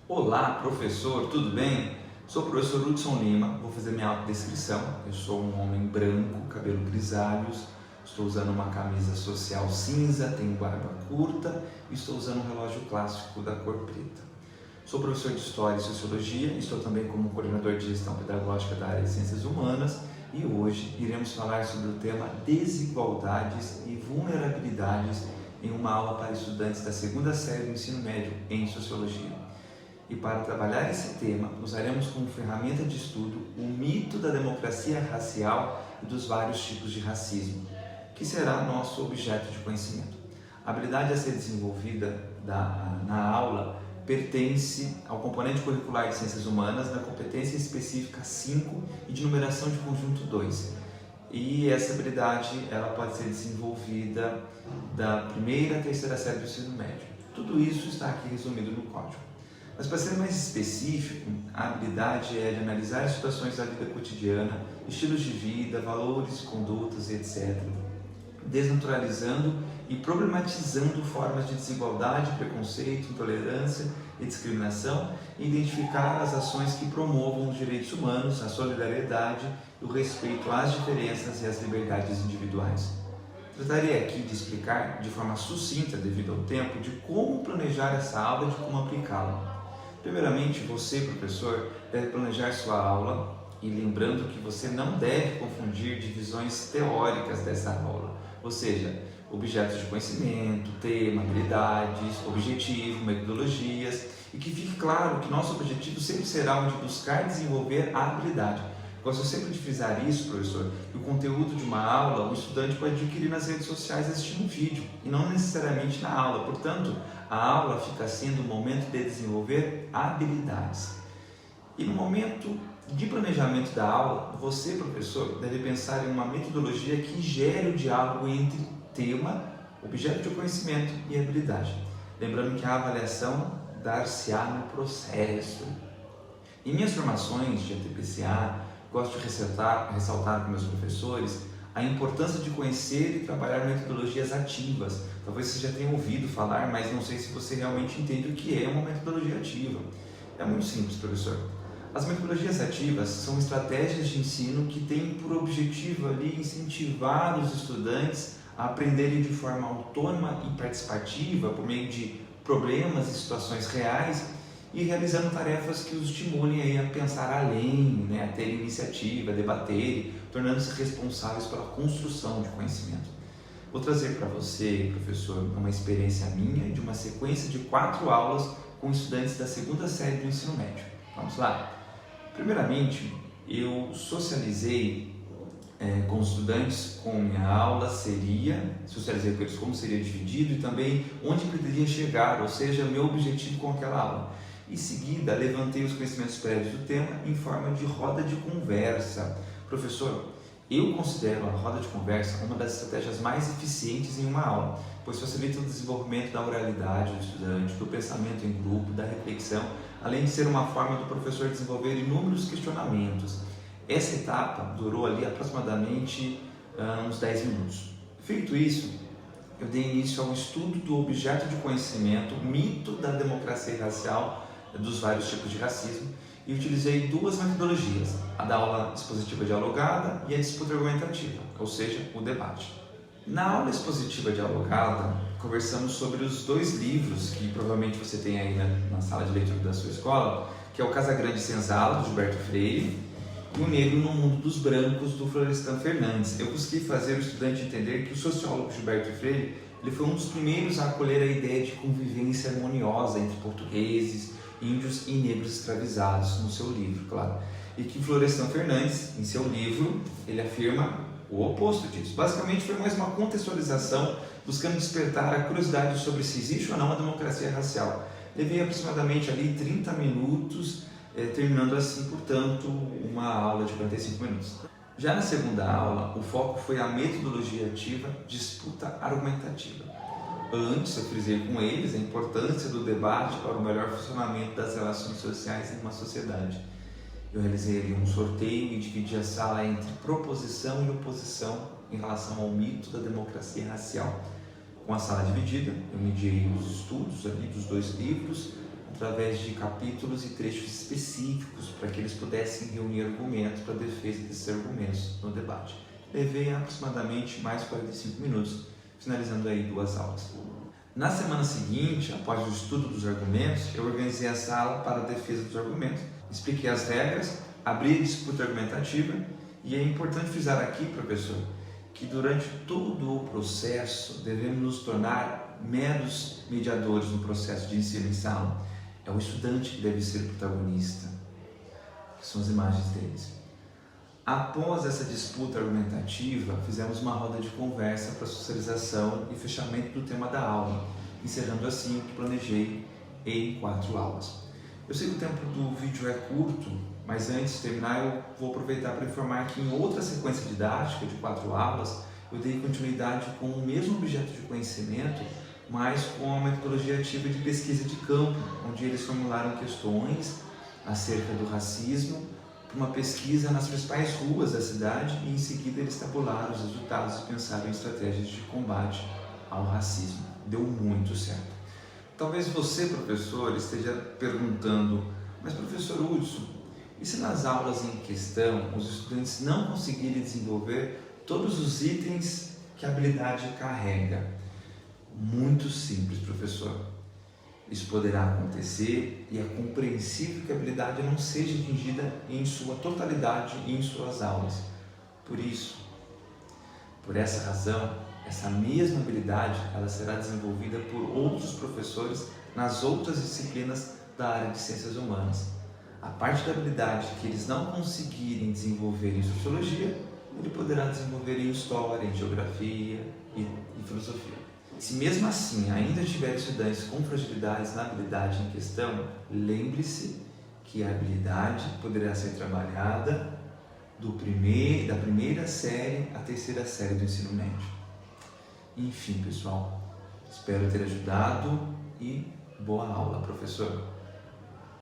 Olá, professor, tudo bem? Sou o professor Hudson Lima, vou fazer minha autodescrição. Eu sou um homem branco, cabelo grisalhos, estou usando uma camisa social cinza, tenho barba curta e estou usando um relógio clássico da cor preta. Sou professor de História e Sociologia, estou também como coordenador de gestão pedagógica da área de Ciências Humanas e hoje iremos falar sobre o tema desigualdades e vulnerabilidades em uma aula para estudantes da segunda série do ensino médio em Sociologia. E para trabalhar esse tema, usaremos como ferramenta de estudo o mito da democracia racial e dos vários tipos de racismo, que será nosso objeto de conhecimento. A habilidade a ser desenvolvida na aula pertence ao componente curricular de Ciências Humanas na competência específica 5 e de numeração de conjunto 2. E essa habilidade ela pode ser desenvolvida da primeira à terceira série do ensino médio. Tudo isso está aqui resumido no código. Mas para ser mais específico, a habilidade é de analisar as situações da vida cotidiana, estilos de vida, valores, condutas, etc., desnaturalizando e problematizando formas de desigualdade, preconceito, intolerância e discriminação e identificar as ações que promovam os direitos humanos, a solidariedade e o respeito às diferenças e às liberdades individuais. Tratarei aqui de explicar de forma sucinta, devido ao tempo, de como planejar essa aula e de como aplicá-la. Primeiramente, você, professor, deve planejar sua aula e lembrando que você não deve confundir divisões teóricas dessa aula, ou seja, objetos de conhecimento, tema, habilidades, objetivo, metodologias, e que fique claro que nosso objetivo sempre será o de buscar desenvolver a habilidade. Gosto sempre de frisar isso, professor, que o conteúdo de uma aula o estudante pode adquirir nas redes sociais assistindo um vídeo, e não necessariamente na aula. Portanto, a aula fica sendo o momento de desenvolver habilidades. E no momento de planejamento da aula, você, professor, deve pensar em uma metodologia que gere o diálogo entre tema, objeto de conhecimento e habilidade. Lembrando que a avaliação dar-se-á no processo. Em minhas formações de ATPCA, gosto de ressaltar com meus professores a importância de conhecer e trabalhar metodologias ativas. Talvez você já tenha ouvido falar, mas não sei se você realmente entende o que é uma metodologia ativa. É muito simples, professor. As metodologias ativas são estratégias de ensino que têm por objetivo ali incentivar os estudantes a aprenderem de forma autônoma e participativa por meio de problemas e situações reais e realizando tarefas que os estimulem aí a pensar além, a ter iniciativa, a debater, tornando-se responsáveis pela construção de conhecimento. Vou trazer para você, professor, uma experiência minha de uma sequência de 4 aulas com estudantes da segunda série do ensino médio. Vamos lá? Primeiramente, eu socializei com os estudantes como minha aula seria, socializei com eles como seria dividido e também onde pretendia chegar, ou seja, meu objetivo com aquela aula. Em seguida, levantei os conhecimentos prévios do tema em forma de roda de conversa. Professor, eu considero a roda de conversa uma das estratégias mais eficientes em uma aula, pois facilita o desenvolvimento da oralidade do estudante, do pensamento em grupo, da reflexão, além de ser uma forma do professor desenvolver inúmeros questionamentos. Essa etapa durou ali aproximadamente uns 10 minutos. Feito isso, eu dei início ao estudo do objeto de conhecimento, mito da democracia racial, dos vários tipos de racismo, e utilizei 2 metodologias, a da aula expositiva dialogada e a disputa argumentativa, ou seja, o debate. Na aula expositiva dialogada, conversamos sobre os 2 livros que provavelmente você tem aí na sala de leitura da sua escola, que é o Casagrande Senzala, do Gilberto Freire, e O Negro no Mundo dos Brancos, do Florestan Fernandes. Eu consegui fazer o estudante entender que o sociólogo Gilberto Freire ele foi um dos primeiros a acolher a ideia de convivência harmoniosa entre portugueses, índios e negros escravizados no seu livro, claro. E que Florestan Fernandes, em seu livro, ele afirma o oposto disso. Basicamente foi mais uma contextualização buscando despertar a curiosidade sobre se existe ou não a democracia racial. Levei aproximadamente ali 30 minutos, terminando assim, portanto, uma aula de 45 minutos. Já na segunda aula, o foco foi a metodologia ativa, disputa argumentativa. Antes, eu frisei com eles a importância do debate para o melhor funcionamento das relações sociais em uma sociedade. Eu realizei ali um sorteio e dividi a sala entre proposição e oposição em relação ao mito da democracia racial. Com a sala dividida, eu mediei os estudos ali dos 2 livros, através de capítulos e trechos específicos para que eles pudessem reunir argumentos para a defesa desses argumentos no debate. Levei aproximadamente mais 45 minutos, finalizando aí 2 aulas. Na semana seguinte, após o estudo dos argumentos, eu organizei a sala para a defesa dos argumentos, expliquei as regras, abri a disputa argumentativa e é importante frisar aqui, professor, que durante todo o processo devemos nos tornar meros mediadores no processo de ensino em sala. É o estudante que deve ser o protagonista, que são as imagens deles. Após essa disputa argumentativa, fizemos uma roda de conversa para socialização e fechamento do tema da aula, encerrando assim o que planejei em 4 aulas. Eu sei que o tempo do vídeo é curto, mas antes de terminar eu vou aproveitar para informar que em outra sequência didática de 4 aulas, eu dei continuidade com o mesmo objeto de conhecimento, mas com uma metodologia ativa de pesquisa de campo, onde eles formularam questões acerca do racismo, uma pesquisa nas principais ruas da cidade e em seguida eles tabularam os resultados e pensaram em estratégias de combate ao racismo. Deu muito certo. Talvez você, professor, esteja perguntando, mas professor Hudson, e se nas aulas em questão os estudantes não conseguirem desenvolver todos os itens que a habilidade carrega? Muito simples, professor. Isso poderá acontecer e é compreensível que a habilidade não seja atingida em sua totalidade em suas aulas. Por essa razão, essa mesma habilidade ela será desenvolvida por outros professores nas outras disciplinas da área de ciências humanas. A parte da habilidade que eles não conseguirem desenvolver em sociologia, ele poderá desenvolver em história, em geografia e filosofia. Se mesmo assim ainda tiver estudantes com fragilidades na habilidade em questão, lembre-se que a habilidade poderá ser trabalhada da primeira série à 3ª série do ensino médio. Enfim, pessoal, espero ter ajudado e boa aula, professor!